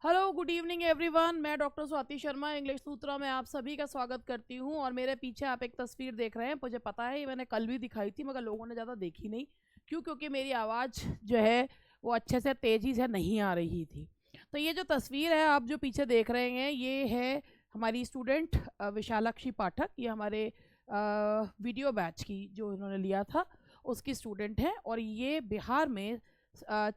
Hello good evening everyone. मैं doctor Swati Sharma English सूत्रा में आप सभी का स्वागत करती हूं। और मेरे पीछे आप एक तस्वीर देख रहे हैं, मुझे पता है ये मैंने कल भी दिखाई थी मगर लोगों ने ज़्यादा देखी नहीं। क्यों? क्योंकि मेरी आवाज़ जो है वो अच्छे से तेज़ी से नहीं आ रही थी। तो ये जो तस्वीर है आप जो पीछे देख रहे हैं ये है हमारी स्टूडेंट विशालाक्षी पाठक। ये हमारे वीडियो बैच की जो इन्होंने लिया था उसकी स्टूडेंट है और ये बिहार में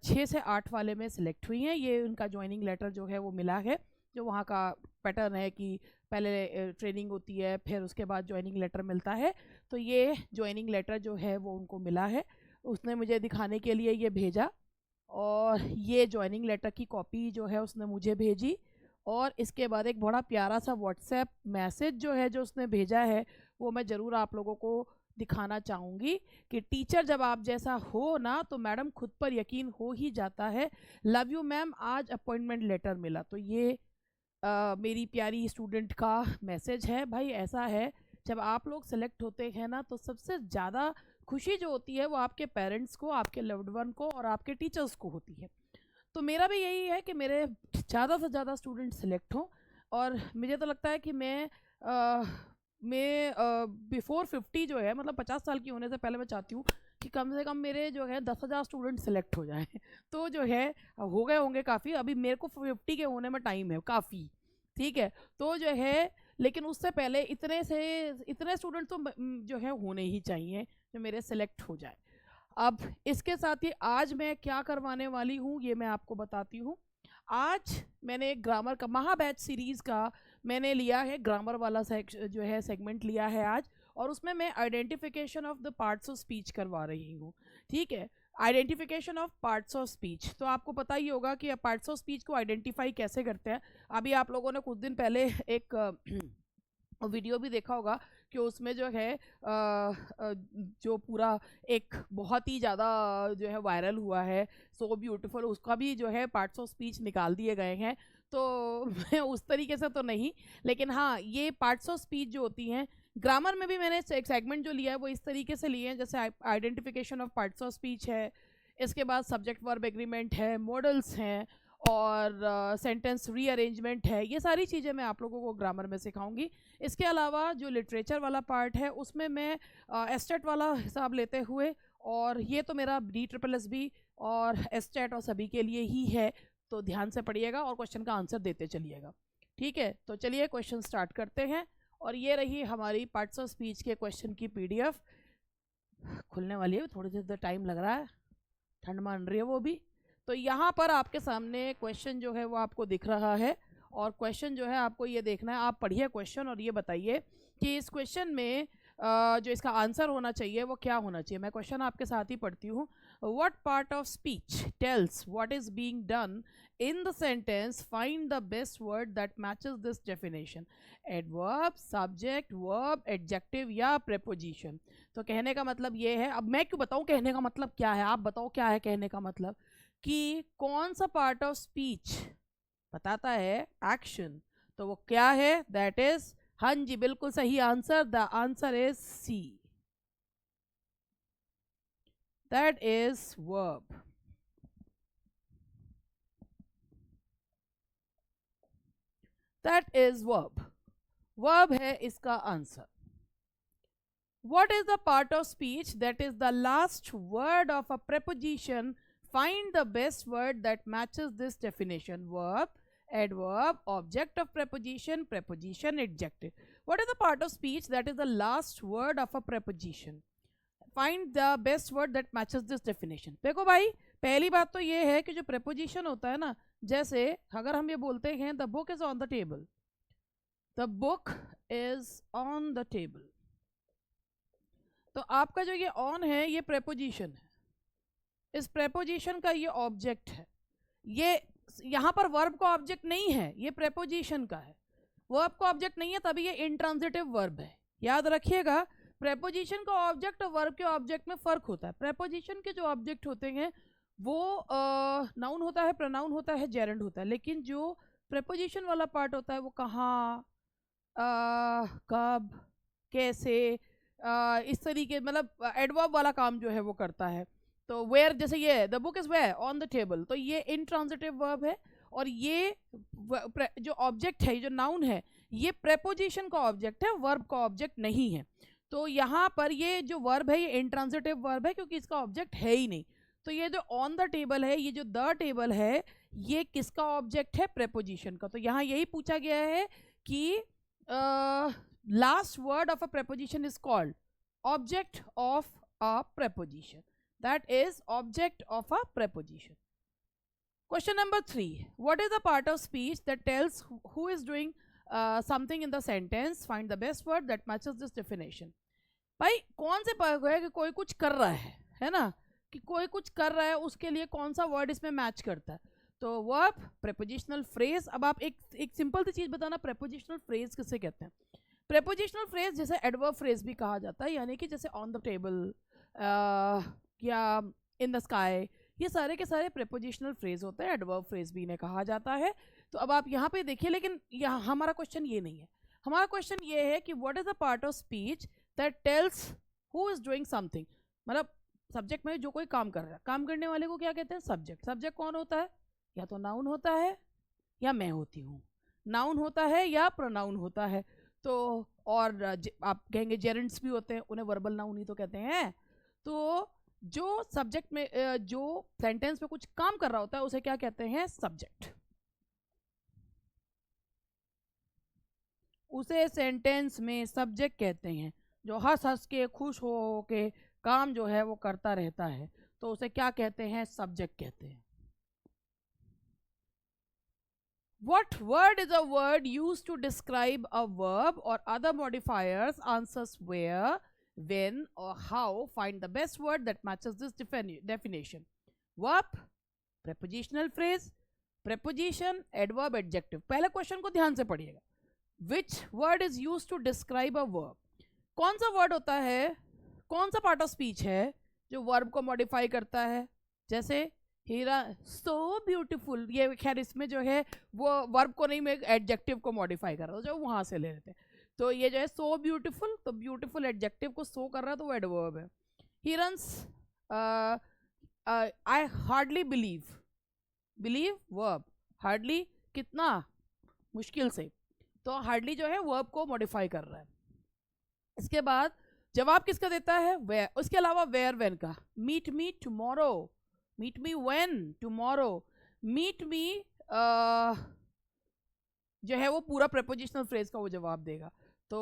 6 से 8 वाले में सिलेक्ट हुई हैं। ये उनका ज्वाइनिंग लेटर जो है वो मिला है। जो वहाँ का पैटर्न है कि पहले ट्रेनिंग होती है फिर उसके बाद ज्वाइनिंग लेटर मिलता है। तो ये ज्वाइनिंग लेटर जो है वो उनको मिला है, उसने मुझे दिखाने के लिए ये भेजा। और ये ज्वाइनिंग लेटर की कॉपी जो है उसने मुझे भेजी। और इसके बाद एक बड़ा प्यारा सा व्हाट्सएप मैसेज जो है जो उसने भेजा है वो मैं ज़रूर आप लोगों को दिखाना चाहूँगी कि टीचर जब आप जैसा हो ना तो मैडम खुद पर यकीन हो ही जाता है। लव यू मैम, आज अपॉइंटमेंट लेटर मिला। तो ये मेरी प्यारी स्टूडेंट का मैसेज है। भाई ऐसा है, जब आप लोग सेलेक्ट होते हैं ना तो सबसे ज़्यादा खुशी जो होती है वो आपके पेरेंट्स को, आपके लव्ड वन को और आपके टीचर्स को होती है। तो मेरा भी यही है कि मेरे ज़्यादा से ज़्यादा स्टूडेंट सेलेक्ट हों। और मुझे तो लगता है कि मैं बिफोर 50 जो है, मतलब 50 साल की होने से पहले मैं चाहती हूँ कि कम से कम मेरे जो है 10,000 स्टूडेंट सेलेक्ट हो जाएं। तो जो है हो गए होंगे काफ़ी, अभी मेरे को 50 के होने में टाइम है काफ़ी। ठीक है, तो जो है लेकिन उससे पहले इतने स्टूडेंट तो जो है होने ही चाहिए जो मेरे सेलेक्ट हो जाए। अब इसके साथ ही आज मैं क्या करवाने वाली हूँ ये मैं आपको बताती हूँ। आज मैंने एक ग्रामर का महाबैच सीरीज़ का मैंने लिया है, ग्रामर वाला जो है सेगमेंट लिया है आज। और उसमें मैं identification of the parts of speech करवा रही हूँ। ठीक है, identification of parts of speech. तो आपको पता ही होगा कि पार्ट्स ऑफ स्पीच को आइडेंटिफाई कैसे करते हैं। अभी आप लोगों ने कुछ दिन पहले एक वीडियो भी देखा होगा कि उसमें जो है जो पूरा एक बहुत ही ज़्यादा जो है वायरल हुआ है, सो ब्यूटीफुल, उसका भी जो है पार्ट्स ऑफ स्पीच निकाल दिए गए हैं। तो मैं उस तरीके से तो नहीं, लेकिन हाँ ये पार्ट्स ऑफ स्पीच जो होती हैं ग्रामर में भी मैंने एक सेगमेंट जो लिया है वो इस तरीके से लिए हैं, जैसे identification of parts of speech है, इसके बाद सब्जेक्ट वर्ब एग्रीमेंट है, मॉडल्स हैं और सेंटेंस रीअरेंजमेंट है। ये सारी चीज़ें मैं आप लोगों को ग्रामर में सिखाऊंगी। इसके अलावा जो लिटरेचर वाला पार्ट है उसमें मैं एस्टेट वाला हिसाब लेते हुए, और ये तो मेरा DSSS और एस्टेट और सभी के लिए ही है, तो ध्यान से पढ़िएगा और क्वेश्चन का आंसर देते चलिएगा। ठीक है, तो चलिए क्वेश्चन स्टार्ट करते हैं। और ये रही हमारी पार्ट्स ऑफ स्पीच के क्वेश्चन की PDF। खुलने वाली है, थोड़ी देर टाइम लग रहा है, ठंड मान रही है वो भी। तो यहाँ पर आपके सामने क्वेश्चन जो है वो आपको दिख रहा है। और क्वेश्चन जो है आपको ये देखना है, आप पढ़िए क्वेश्चन और ये बताइए कि इस क्वेश्चन में जो इसका आंसर होना चाहिए वो क्या होना चाहिए। मैं क्वेश्चन आपके साथ ही पढ़ती हूँ। What part of speech tells what is being done in the sentence, find the best word that matches this definition. Adverb, subject, verb, adjective या प्रेपोजिशन। तो कहने का मतलब ये है, अब मैं क्यों बताऊँ कहने का मतलब क्या है, आप बताओ क्या है कहने का मतलब, कि कौन सा पार्ट ऑफ स्पीच बताता है एक्शन। तो वो क्या है, दैट इज, हाँ जी बिल्कुल सही answer, the answer is C, that is verb. That is verb, verb है इसका answer. What is the part of speech that is the last word of a preposition? Find the best word that matches this definition. Verb, adverb, object of preposition, preposition, adjective. What is the part of speech that is the last word of a preposition? Find the best word that matches this definition. देखो भाई, पहली बात तो ये है कि जो preposition होता है ना, जैसे अगर हम ये बोलते हैं the book is on the table, the book is on the table, तो आपका जो ये ऑन है ये प्रेपोजिशन है, इस प्रेपोजिशन का ये ऑब्जेक्ट है। ये यहाँ पर वर्ब का ऑब्जेक्ट नहीं है, ये प्रेपोजिशन का है। वर्ब का ऑब्जेक्ट नहीं है तभी ये इंट्रांजिटिव वर्ब है। याद रखिएगा, प्रेपोजिशन का ऑब्जेक्ट और वर्ब के ऑब्जेक्ट में फ़र्क होता है। प्रेपोजिशन के जो ऑब्जेक्ट होते हैं वो नाउन होता है, प्रोनाउन होता है, जेरेंड होता है, लेकिन जो प्रेपोजिशन वाला पार्ट होता है वो कहाँ, कब, कैसे, इस तरीके, मतलब एडवर्ब वाला काम जो है वो करता है। तो वेयर, जैसे ये the book is where on the table, तो ये इंट्रांजिटिव वर्ब है। और ये जो ऑब्जेक्ट है, जो नाउन है, ये प्रेपोजिशन का ऑब्जेक्ट है, वर्ब का ऑब्जेक्ट नहीं है। तो यहाँ पर ये जो वर्ब है ये इंट्रांजिटिव वर्ब है क्योंकि इसका ऑब्जेक्ट है ही नहीं। तो ये जो ऑन द टेबल है, ये जो द टेबल है, ये किसका ऑब्जेक्ट है? प्रेपोजिशन का। तो यहाँ यही पूछा गया है कि last word of a preposition is called object of a preposition, that is object of a preposition. Question number 3. What is the part of speech that tells who is doing something in the sentence? Find the best word that matches this definition. भाई कौन से part है कि कोई कुछ कर रहा है ना, कि कोई कुछ कर रहा है, उसके लिए कौन सा वर्ड इसमें मैच करता है? तो वर्ब, प्रेपोजिशनल फ्रेज। अब आप एक सिंपल सी चीज़ बताना, प्रेपोजिशनल फ्रेज किसे कहते हैं? प्रेपोजिशनल फ्रेज जैसे एडवर्ब फ्रेज भी कहा जाता है, यानी कि जैसे ऑन द टेबल या इन द स्काई, ये सारे के सारे प्रेपोजिशनल फ्रेज होते हैं, एडवर्ब फ्रेज भी इन्हें कहा जाता है। तो अब आप यहाँ पे देखिए, लेकिन यहाँ हमारा क्वेश्चन ये नहीं है। हमारा क्वेश्चन ये है कि what is the part of speech that tells who is doing something. मतलब सब्जेक्ट में जो कोई काम कर रहा है, काम करने वाले को क्या कहते हैं? सब्जेक्ट। सब्जेक्ट कौन होता है? या तो नाउन होता है या मैं होती हूँ, नाउन होता है या प्रोनाउन होता है। तो और आप कहेंगे जेरेंट्स भी होते हैं, उन्हें वर्बल नाउन ही तो कहते हैं। तो जो सब्जेक्ट में जो सेंटेंस में कुछ काम कर रहा होता है उसे क्या कहते हैं? सब्जेक्ट। उसे सेंटेंस में सब्जेक्ट कहते हैं। जो हंस हंस के, खुश हो के काम जो है वो करता रहता है, तो उसे क्या कहते हैं? सब्जेक्ट कहते हैं। What word is a word used to describe a verb or other modifiers? Answers where, when or how. Find the best word that matches this definition. Verb, prepositional phrase, preposition, adverb, adjective. पहले question को ध्यान से पढ़िएगा। Which word is used to describe a verb? कौन सा word होता है, कौन सा पार्ट ऑफ स्पीच है जो वर्ब को मॉडिफाई करता है? जैसे हीरा सो ब्यूटीफुल, ये खैर इसमें जो है वो वर्ब को नहीं, मैं एडजेक्टिव को मॉडिफाई कर रहा हूँ, जो वहाँ से ले लेते हैं। तो ये जो है सो ब्यूटीफुल, तो ब्यूटीफुल एडजेक्टिव को सो कर रहा है तो वो एडवर्ब है। Heron's I hardly believe, believe verb, hardly कितना मुश्किल से, तो हार्डली जो है वर्ब को मॉडिफाई कर रहा है। इसके बाद जवाब किसका देता है? वेयर। उसके अलावा वेयर, वेन का। Meet me tomorrow, meet me when, tomorrow. Meet me जो है वो पूरा प्रेपोजिशनल फ्रेज का वो जवाब देगा। तो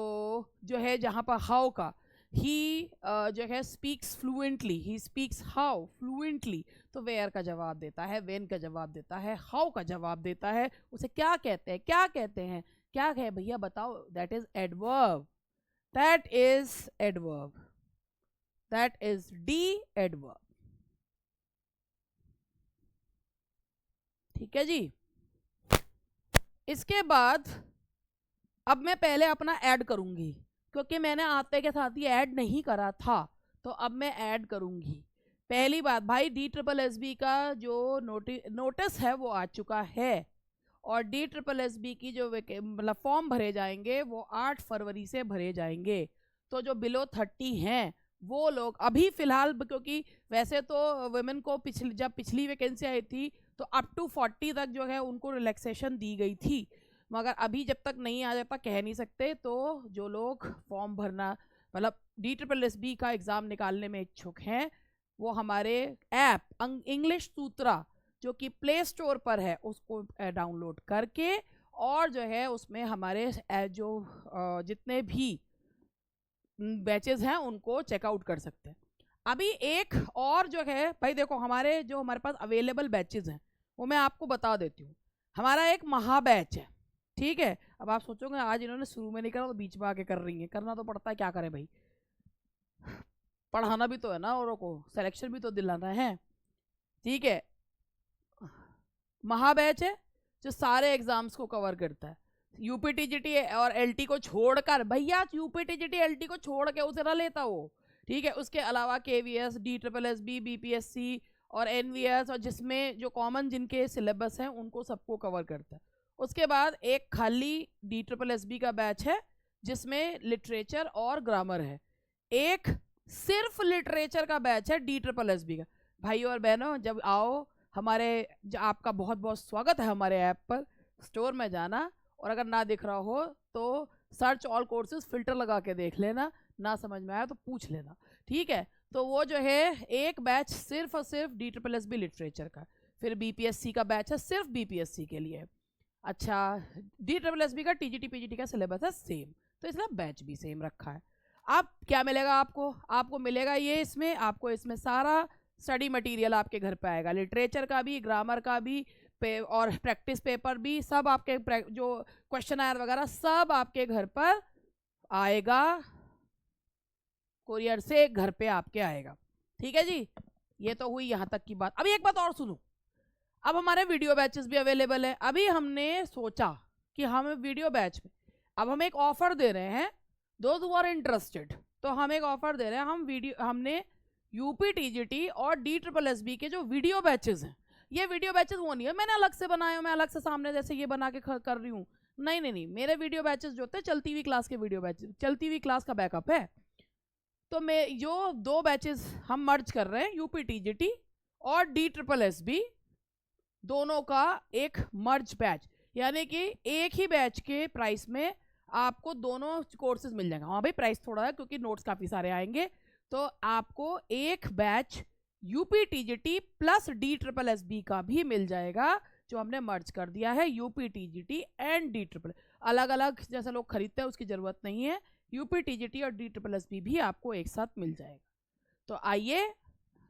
जो है जहाँ पर हाउ का, ही जो है speaks fluently, he speaks how fluently, तो वेयर का जवाब देता है, वेन का जवाब देता है, हाउ का जवाब देता है। उसे क्या कहते हैं? क्या कहते हैं? क्या है भैया बताओ? That is adverb, that is adverb, that is D adverb. ठीक है जी। इसके बाद अब मैं पहले अपना ऐड करूंगी, क्योंकि मैंने आते के साथ ही ऐड नहीं करा था, तो अब मैं ऐड करूंगी। पहली बात भाई, DSSB का जो नोटिस है वो आ चुका है, और DSSB की जो मतलब फॉर्म भरे जाएंगे वो 8 फरवरी से भरे जाएंगे। तो जो बिलो 30 हैं वो लोग अभी फ़िलहाल, क्योंकि वैसे तो वुमेन को जब पिछली वैकेंसी आई थी तो अप टू 40 तक जो है उनको रिलैक्सेशन दी गई थी, मगर अभी जब तक नहीं आ जाता कह नहीं सकते। तो जो लोग फॉर्म भरना मतलब DSSB का एग्ज़ाम निकालने में इच्छुक हैं, वो हमारे ऐप इंग्लिश सूत्रा जो कि प्ले स्टोर पर है उसको डाउनलोड करके, और जो है उसमें हमारे जो जितने भी बैचेस हैं उनको चेकआउट कर सकते हैं। अभी एक और जो है भाई देखो, हमारे पास अवेलेबल बैचेस हैं वो मैं आपको बता देती हूँ। हमारा एक महा बैच है, ठीक है। अब आप सोचोगे आज इन्होंने शुरू में नहीं करा तो बीच में आके कर रही है, करना तो पड़ता है, क्या करें भाई, पढ़ाना भी तो है ना, औरों को सिलेक्शन भी तो दिलाना है। ठीक है, महा बैच है जो सारे एग्जाम्स को कवर करता है, UPTGT और LT को छोड़कर। भैया UPTGT LT को छोड़ के उसे ना लेता वो, ठीक है। उसके अलावा KVS, DSSB, BPSC और NVS, और जिसमें जो कॉमन जिनके सिलेबस हैं उनको सबको कवर करता है। उसके बाद एक खाली DSSB का बैच है जिसमें लिटरेचर और ग्रामर है। एक सिर्फ लिटरेचर का बैच है DSSB का। भाई और बहनों जब आओ आपका बहुत बहुत स्वागत है हमारे ऐप पर। स्टोर में जाना और अगर ना दिख रहा हो तो सर्च ऑल कोर्सेज फिल्टर लगा के देख लेना, ना समझ में आया तो पूछ लेना, ठीक है। तो वो जो है एक बैच सिर्फ और सिर्फ DSSB लिटरेचर का, फिर BPSC का बैच है सिर्फ BPSC के लिए। अच्छा, DSSB का TGT PGT का सिलेबस है सेम, तो इसलिए बैच भी सेम रखा है। अब क्या मिलेगा आपको मिलेगा ये, इसमें आपको इसमें सारा स्टडी मटेरियल आपके घर पे आएगा, लिटरेचर का भी, ग्रामर का भी, और प्रैक्टिस पेपर भी, सब आपके जो क्वेश्चन आयर वगैरह सब आपके घर पर आएगा, कोरियर से घर पे आपके आएगा, ठीक है जी। ये तो हुई यहाँ तक की बात। अभी एक बात और सुनो, अब हमारे वीडियो बैचेस भी अवेलेबल है। अभी हमने सोचा कि हम वीडियो बैच में अब हम एक ऑफर दे रहे हैं, दोज हु आर इंटरेस्टेड, तो हम एक ऑफर दे रहे हैं। हमने यूपी TGT और DSSB के जो वीडियो बैचेस हैं, ये वीडियो बैचेस वो नहीं है मैंने अलग से बनाया, मैं अलग से सामने जैसे ये बना के कर रही हूँ, नहीं, मेरे वीडियो बैचेस जो होते हैं चलती हुई क्लास के वीडियो बैचेस, चलती हुई क्लास का बैकअप है। तो मैं जो 2 बैचेस हम मर्ज कर रहे हैं, यूपी TGT और DSSB, दोनों का एक मर्ज बैच, यानी कि एक ही बैच के प्राइस में आपको दोनों कोर्सेज मिल जाएंगे। हाँ भाई, प्राइस थोड़ा है क्योंकि नोट्स काफ़ी सारे आएंगे, तो आपको एक batch UP TGT plus DSSB का भी मिल जाएगा, जो हमने मर्ज कर दिया है, यूपी TGT एंड DSSB। अलग अलग जैसे लोग खरीदते हैं उसकी ज़रूरत नहीं है, यूपी TGT और DSSB भी आपको एक साथ मिल जाएगा। तो आइए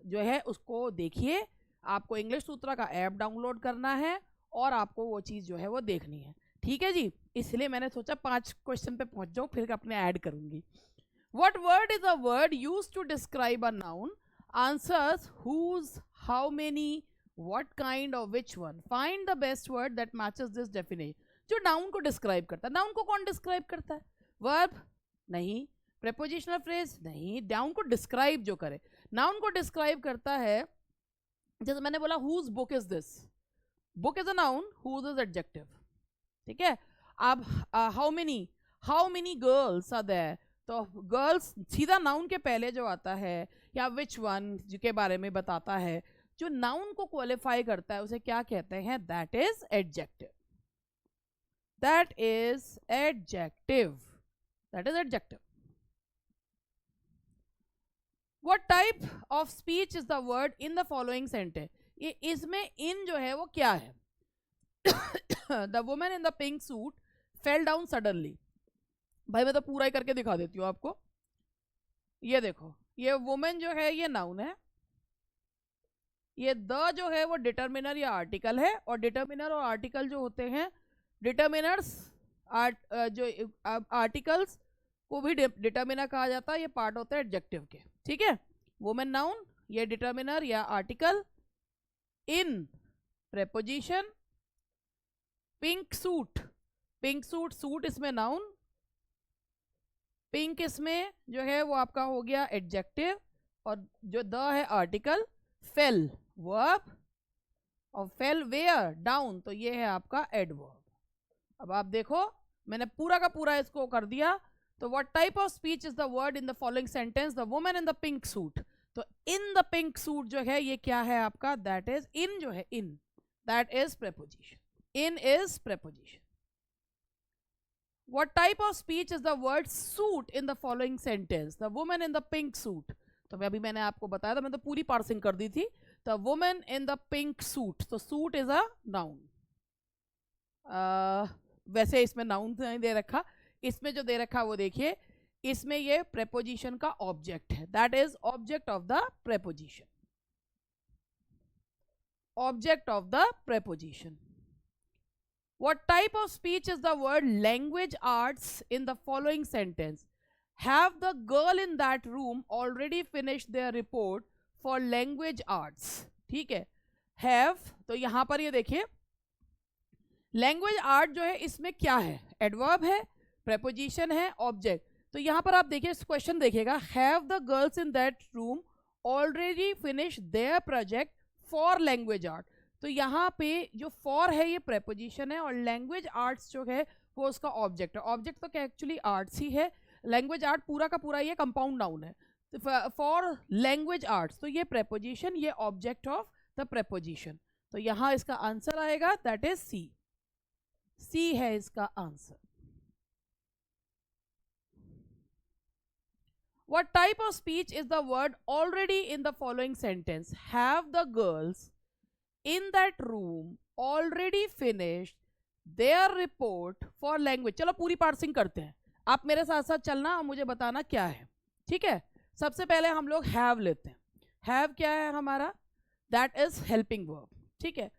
जो है उसको देखिए, आपको इंग्लिश सूत्रा का ऐप डाउनलोड करना है और आपको वो चीज़ जो है वो देखनी है, ठीक है जी। इसलिए मैंने सोचा 5 क्वेश्चन पे पहुंच जाऊँ, फिर अपने ऐड करूंगी। What word is a word used to describe a noun? Answers whose, how many, what kind or which one. Find the best word that matches this definition. जो noun को describe करता है, noun को कौन describe करता है? Verb नहीं, prepositional phrase नहीं, noun को describe जो करे, noun को describe करता है। जैसे मैंने बोला whose book is this, book is a noun, whose is adjective, ठीक है। अब how many girls are there, तो गर्ल्स सीधा नाउन के पहले जो आता है, या विच वन जिसके बारे में बताता है, जो नाउन को क्वालिफाई करता है उसे क्या कहते हैं? That is adjective, that is adjective, that is adjective. What type of speech is the word in the following sentence? ये इसमें इन जो है वो क्या है? The woman in the pink suit fell down suddenly. भाई मैं तो पूरा ही करके दिखा देती हूँ आपको। ये देखो, ये वुमेन जो है ये नाउन है, ये द जो है वो डिटर्मिनर या आर्टिकल है, और डिटर्मिनर और आर्टिकल जो होते हैं, डिटर्मिनर्स जो आर्टिकल्स को भी डिटर्मिनर कहा जाता है, ये पार्ट होता है एडजेक्टिव के, ठीक है। वुमेन नाउन, ये डिटर्मिनर या article, in preposition, pink suit, pink suit, suit इसमें नाउन, पिंक इसमें जो है वो आपका हो गया एडजेक्टिव, और जो द है आर्टिकल, फेल वर्ब, और फेल वेयर डाउन, तो ये है आपका एडवर्ब। अब आप देखो मैंने पूरा का पूरा इसको कर दिया। तो what type of speech is the word in the following sentence? The woman in the pink suit. तो इन द पिंक सूट जो है ये क्या है आपका? दैट इज इन, जो है in, that is preposition, in is preposition. What type of speech is the word suit in the following sentence? The woman in the pink suit. तो अभी मैंने आपको बताया था, मैं तो पूरी पार्सिंग कर दी थी। The woman in the pink suit, तो suit is a noun। वैसे इसमें नाउन नहीं दे रखा, इसमें जो दे रखा वो देखिए, इसमें ये प्रेपोजिशन का ऑब्जेक्ट है, that is object of the preposition, object of the preposition. What type of speech is the word language arts in the following sentence? Have the girl in that room already finished their report for language arts? ठीक है, have, तो यहां पर ये देखिए language art जो है इसमें क्या है? एडवर्ब है, प्रेपोजिशन है, ऑब्जेक्ट। तो यहां पर आप देखिए इस क्वेश्चन देखिएगा, have the girls in that room already finish there project for language art. तो यहाँ पे जो फॉर है ये प्रेपोजिशन है, और लैंग्वेज आर्ट्स जो है वो उसका ऑब्जेक्ट है। ऑब्जेक्ट तो क्या एक्चुअली आर्ट्स ही है, लैंग्वेज आर्ट पूरा का पूरा ये कंपाउंड नाउन है। तो फॉर लैंग्वेज आर्ट्स, तो ये प्रेपोजिशन, ये ऑब्जेक्ट ऑफ द प्रेपोजिशन। तो यहाँ इसका आंसर आएगा दैट इज सी, सी है इसका answer. What type of speech is the word already in the following sentence? Have the girls in that room already finished their report for language? चलो पूरी parsing करते हैं, आप मेरे साथ साथ चलना और मुझे बताना क्या है, ठीक है। सबसे पहले हम लोग हैव लेते हैं। हैव क्या है हमारा? दैट इज हेल्पिंग वर्ब, ठीक है।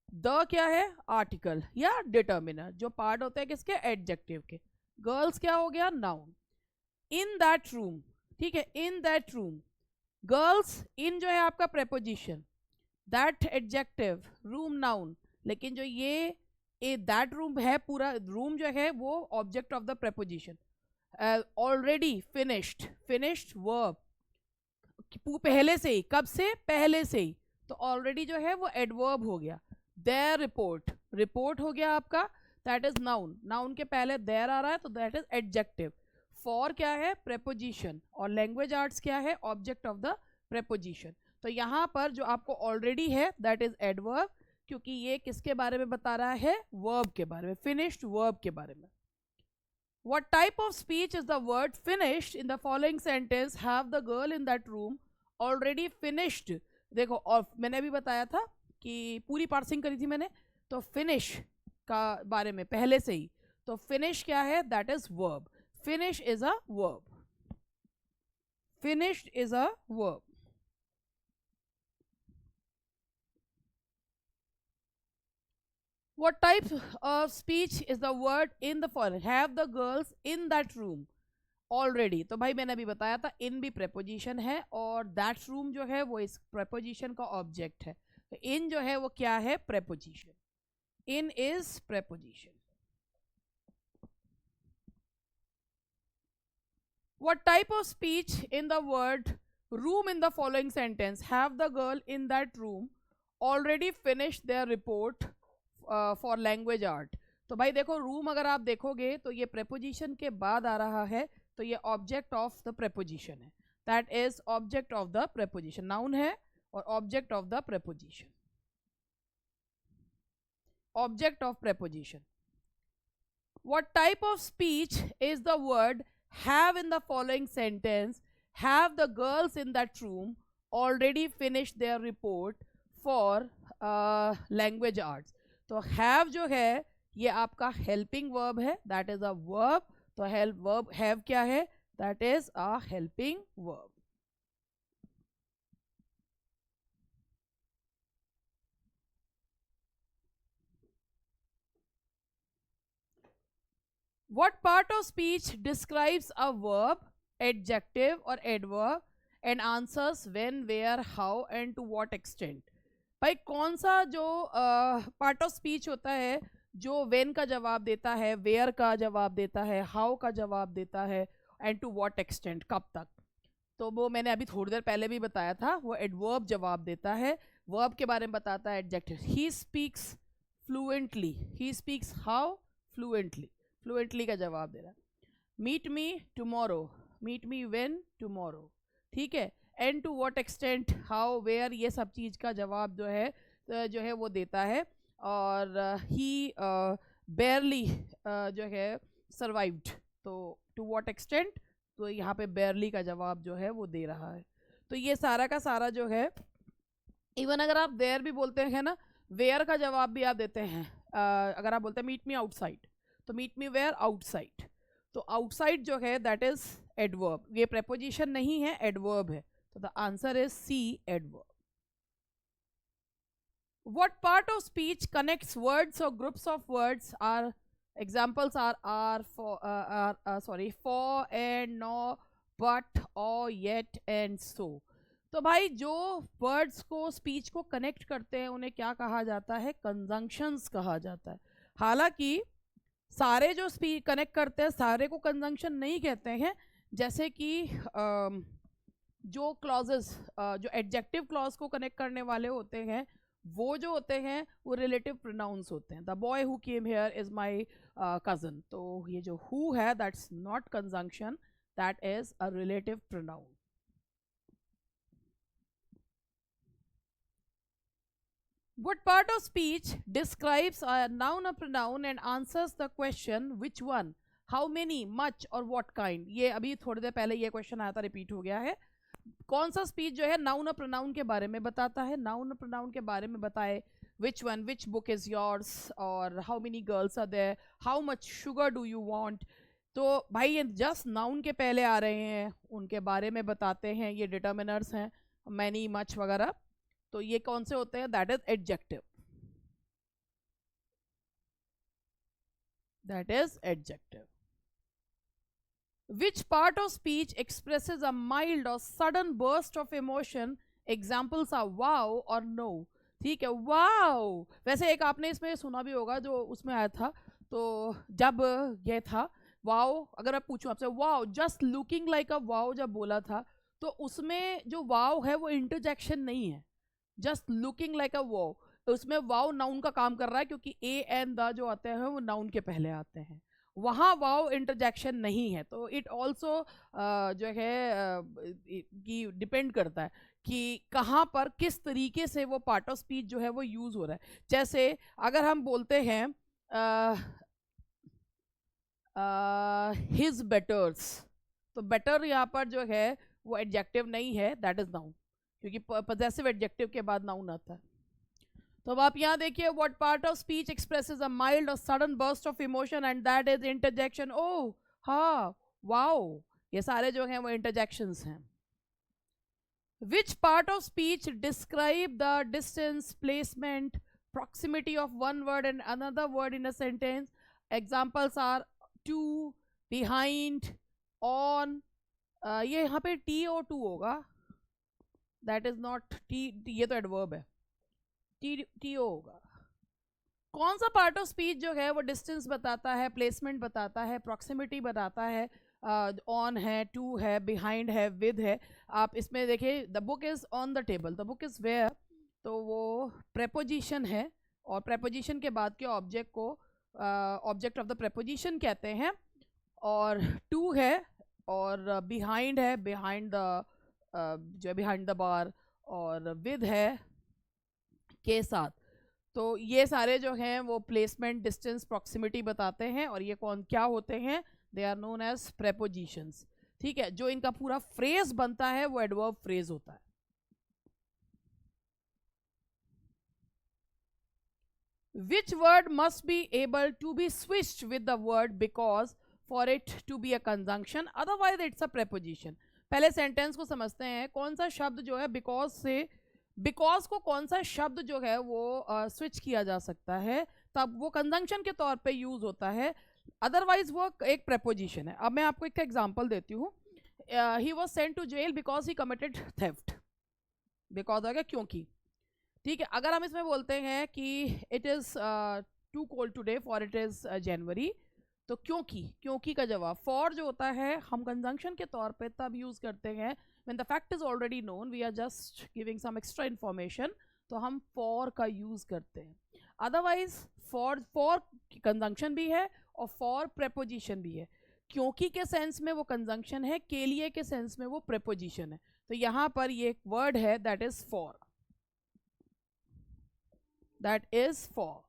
द क्या है? आर्टिकल या डिटर्मिनर, जो पार्ट होते हैं किसके? एडजेक्टिव के। गर्ल्स क्या हो गया? नाउन। इन दैट रूम, ठीक है, इन दैट रूम। गर्ल्स, इन जो है आपका preposition, that adjective, room noun. लेकिन जो ये दैट रूम है, पूरा रूम जो है वो object of the preposition. Already, finished, finished verb पहले से ही, कब से? पहले से ही, तो ऑलरेडी जो है वो एडवर्ब हो गया। देयर रिपोर्ट, रिपोर्ट हो गया आपका, दैट इज नाउन, नाउन के पहले देयर आ रहा है तो दैट इज एडजेक्टिव। फॉर क्या है? प्रेपोजिशन। और लैंग्वेज आर्ट्स क्या है? Object of the preposition. तो यहाँ पर जो आपको ऑलरेडी है दैट इज एडवर्ब, क्योंकि ये किसके बारे में बता रहा है? वर्ब के बारे में, फिनिश्ड वर्ब के बारे में। What type of speech is the word finished in the following sentence? Have the girl in that room already finished? देखो, और मैंने अभी बताया था कि पूरी पार्सिंग करी थी मैंने, तो फिनिश का बारे में पहले से ही। तो फिनिश क्या है? That is verb. Finish is a verb, finished is a verb. What type of speech is the word in the following? Have the girls in that room already? तो भाई मैंने अभी बताया था इन भी प्रेपोजिशन है और दैट रूम जो है वो इस प्रेपोजिशन का ऑब्जेक्ट है। तो इन जो है वो क्या है? Preposition. In is preposition. What type of speech in the word room in the following sentence? Have the girl in that room already finished their report for language art? तो भाई देखो, रूम अगर आप देखोगे तो ये प्रेपोजिशन के बाद आ रहा है, तो ये ऑब्जेक्ट ऑफ द प्रेपोजिशन है, that is object of the preposition. Noun है और object of the preposition, object of preposition. What type of speech is the word have in the following sentence? Have the girls in that room already finished their report for language arts? तो have जो है ये आपका helping verb है, that is a verb. तो help verb have क्या है? That is a helping verb. What part of speech describes a verb, adjective or adverb and answers when, where, how and to what extent? भाई कौन सा जो part of speech होता है जो वेन का जवाब देता है, वेयर का जवाब देता है, हाउ का जवाब देता है एंड टू व्हाट एक्सटेंट, कब तक? तो वो मैंने अभी थोड़ी देर पहले भी बताया था, वो एडवर्ब जवाब देता है, वर्ब के बारे में बताता है adjective. He speaks fluently, he speaks how? Fluently, fluently का जवाब दे रहा है। Meet me tomorrow, meet me when? Tomorrow, ठीक है। And to what extent, how, where, ये सब चीज़ का जवाब जो है वो देता है। और ही बेयरली जो है सर्वाइव्ड, तो टू व्हाट एक्सटेंट, तो यहाँ पे बेयरली का जवाब जो है वो दे रहा है। तो ये सारा का सारा जो है, इवन अगर आप देयर भी बोलते हैं ना, वेयर का जवाब भी आप देते हैं। अगर आप बोलते हैं मीट मी आउटसाइड, तो मीट मी वेयर? आउटसाइड। तो आउटसाइड जो है दैट इज एडवर्ब, ये प्रेपोजिशन नहीं है, एडवर्ब है। तो the answer is C, adverb. What part of speech connects words or groups of words? Are examples are for for and, no, but, or, yet and so. तो भाई जो words को, speech को connect करते हैं उन्हें क्या कहा जाता है? कंजंक्शंस कहा जाता है। हालांकि सारे जो स्पीच कनेक्ट करते हैं सारे को कंजंक्शन नहीं कहते हैं, जैसे कि जो क्लॉजेस, जो एडजेक्टिव क्लॉज को कनेक्ट करने वाले होते हैं वो जो होते हैं वो रिलेटिव प्रोनाउंस होते हैं। The boy who came here is my cousin, तो ये जो हु है that's not conjunction, that is a relative pronoun. What part of speech describes a noun or pronoun and answers the question which one, how many, much और what kind? ये अभी थोड़ी देर पहले ये क्वेश्चन आया था, रिपीट हो गया है. कौन सा स्पीच जो है नाउन और प्रोनाउन के बारे में बताता है, नाउन और प्रोनाउन के बारे में बताए, which one, which book is yours, और how many girls are there, how much sugar do you want. तो भाई ये जस्ट नाउन के पहले आ रहे हैं, उनके बारे में बताते हैं, ये डिटर्मिनर्स हैं, मैनी, मच वगैरह. तो ये कौन से होते हैं? That is adjective. That is adjective. Which part of speech expresses a mild or sudden burst of emotion? Examples are wow or no. ठीक है, wow. वैसे एक आपने इसमें सुना भी होगा जो उसमें आया था, तो जब ये था wow, अगर मैं पूछूं आपसे wow, just looking like a wow जब बोला था, तो उसमें जो wow है वो इंटरजेक्शन नहीं है, just looking like a wow. उसमें wow नाउन का काम कर रहा है, क्योंकि a and the जो आते हैं वो नाउन के पहले आते हैं. वहाँ वाव इंटरजेक्शन नहीं है. तो इट ऑल्सो जो है कि डिपेंड करता है कि कहाँ पर किस तरीके से वो पार्ट ऑफ स्पीच जो है वो यूज़ हो रहा है. जैसे अगर हम बोलते हैं हिज बेटर्स, तो बेटर यहाँ पर जो है वो एडजेक्टिव नहीं है, दैट इज नाउन, क्योंकि पॉजेसिव एडजेक्टिव के बाद नाउन आता है. तो अब आप यहाँ देखिए, what part of speech expresses a mild और sudden burst of emotion and that is interjection. Oh हाँ, वाओ, ये सारे जो हैं वो इंटरजेक्शंस हैं. Which part of speech describe the distance, placement, proximity of one word and another word in a sentence? Examples are to, behind, on. ये यहाँ पे टी ओ टू होगा, दैट इज नॉट टी, ये तो adverb है, T O होगा. कौन सा पार्ट ऑफ स्पीच जो है वो डिस्टेंस बताता है, प्लेसमेंट बताता है, प्रॉक्सिमिटी बताता है, ऑन है, टू है, बिहाइंड है, विद है. आप इसमें देखिए, the book is on the table, the book is where, तो वो प्रेपोजिशन है, और प्रेपोजिशन के बाद के ऑब्जेक्ट को ऑब्जेक्ट ऑफ द प्रेपोजिशन कहते हैं. और टू है, और बिहाइंड है, बिहाइंड द जो है बिहाइंड द बार, और विद है के साथ. तो ये सारे जो हैं वो प्लेसमेंट, डिस्टेंस, प्रॉक्सिमिटी बताते हैं, और ये कौन क्या होते हैं? They are known as prepositions. ठीक है, जो इनका पूरा फ्रेज बनता है वो एडवर्ब फ्रेज होता है. Which word must be able to be switched with the word because for it to be a conjunction, otherwise it's a preposition. पहले सेंटेंस को समझते हैं, कौन सा शब्द जो है बिकॉज से, बिकॉज को कौन सा शब्द जो है वो स्विच किया जा सकता है, तब वो कंजंक्शन के तौर पे यूज होता है, अदरवाइज वो एक प्रेपोजिशन है. अब मैं आपको एक एग्जांपल देती हूँ. He was sent to jail because he committed theft. Because होगा क्योंकि. ठीक है, अगर हम इसमें बोलते हैं कि it is too cold today for it is January, तो क्योंकि, क्योंकि का जवाब फॉर जो होता है हम कंजंक्शन के तौर पे तब यूज़ करते हैं when the fact is already known, we are just giving some extra information, तो हम फॉर का यूज़ करते हैं. अदरवाइज फॉर कंजंक्शन भी है और फॉर प्रेपोजिशन भी है. क्योंकि के सेंस में वो कंजंक्शन है, के लिए के सेंस में वो प्रेपोजिशन है. तो यहाँ पर ये एक वर्ड है that is for, that is for.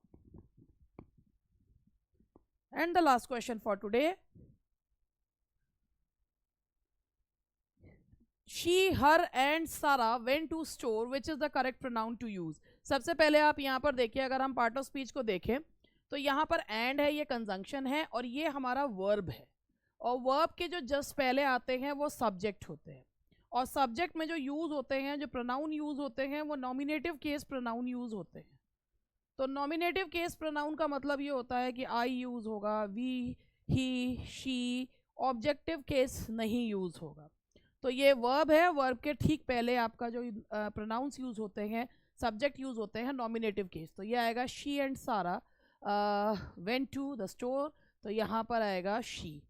And the last question for today, she, her and Sarah went to store, which is the correct pronoun to use? सबसे पहले आप यहाँ पर देखिए, अगर हम पार्ट ऑफ स्पीच को देखें तो यहाँ पर एंड है, ये कंजंक्शन है, और ये हमारा वर्ब है, और वर्ब के जो जस्ट पहले आते हैं वो सब्जेक्ट होते हैं, और सब्जेक्ट में जो यूज होते हैं, जो प्रोनाउन यूज होते हैं, वो नॉमिनेटिव केस प्रोनाउन यूज होते हैं. तो नॉमिनेटिव केस प्रोनाउन का मतलब ये होता है कि आई यूज़ होगा, we, he, she, objective case नहीं यूज़ होगा. तो ये वर्ब है, वर्ब के ठीक पहले आपका जो प्रोनाउंस यूज़ होते हैं, सब्जेक्ट यूज़ होते हैं नॉमिनेटिव केस. तो ये आएगा शी एंड सारा वेंट टू द स्टोर, तो यहाँ पर आएगा शी.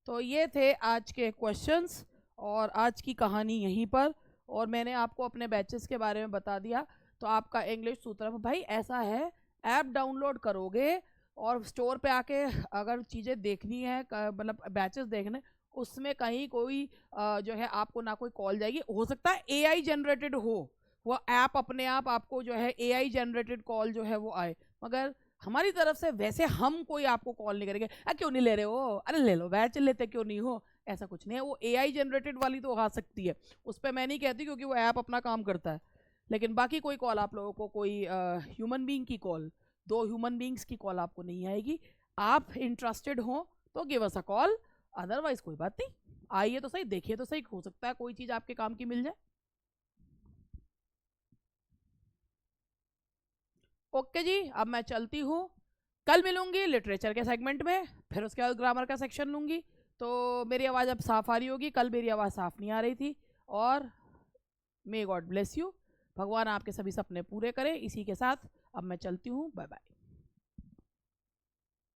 तो ये थे आज के क्वेश्चंस और आज की कहानी यहीं पर, और मैंने आपको अपने बैचेस के बारे में बता दिया. तो आपका इंग्लिश सूत्र भाई ऐसा है, ऐप डाउनलोड करोगे और स्टोर पे आके अगर चीज़ें देखनी है, मतलब बैचेस देखने, उसमें कहीं कोई जो है आपको ना कोई कॉल जाएगी। हो सकता है एआई जनरेटेड हो, वो ऐप अपने आप आपको जो है एआई जनरेटेड कॉल जो है वो आए, मगर हमारी तरफ से वैसे हम कोई आपको कॉल नहीं करेंगे, क्यों नहीं ले रहे हो, अरे ले लो बैच लेते क्यों नहीं हो, ऐसा कुछ नहीं है। वो एआई जनरेटेड वाली तो आ सकती है, उस पर मैं नहीं कहती क्योंकि वो ऐप अपना काम करता है, लेकिन बाकी कोई कॉल आप लोगों को, कोई ह्यूमन बीइंग की कॉल, दो ह्यूमन बीइंग्स की कॉल आपको नहीं आएगी। आप इंटरेस्टेड हो तो give us a call, otherwise कोई बात नहीं, आइए तो सही, देखिए तो सही, हो सकता है कोई चीज़ आपके काम की मिल जाए। ओके जी, अब मैं चलती हूँ, कल मिलूंगी लिटरेचर के सेगमेंट में, फिर उसके बाद ग्रामर का सेक्शन लूंगी। तो मेरी आवाज़ अब साफ़ आ रही होगी, कल मेरी आवाज़ साफ़ नहीं आ रही थी। और मे गॉड ब्लेस यू, भगवान आपके सभी सपने पूरे करें। इसी के साथ अब मैं चलती हूँ, बाय बाय।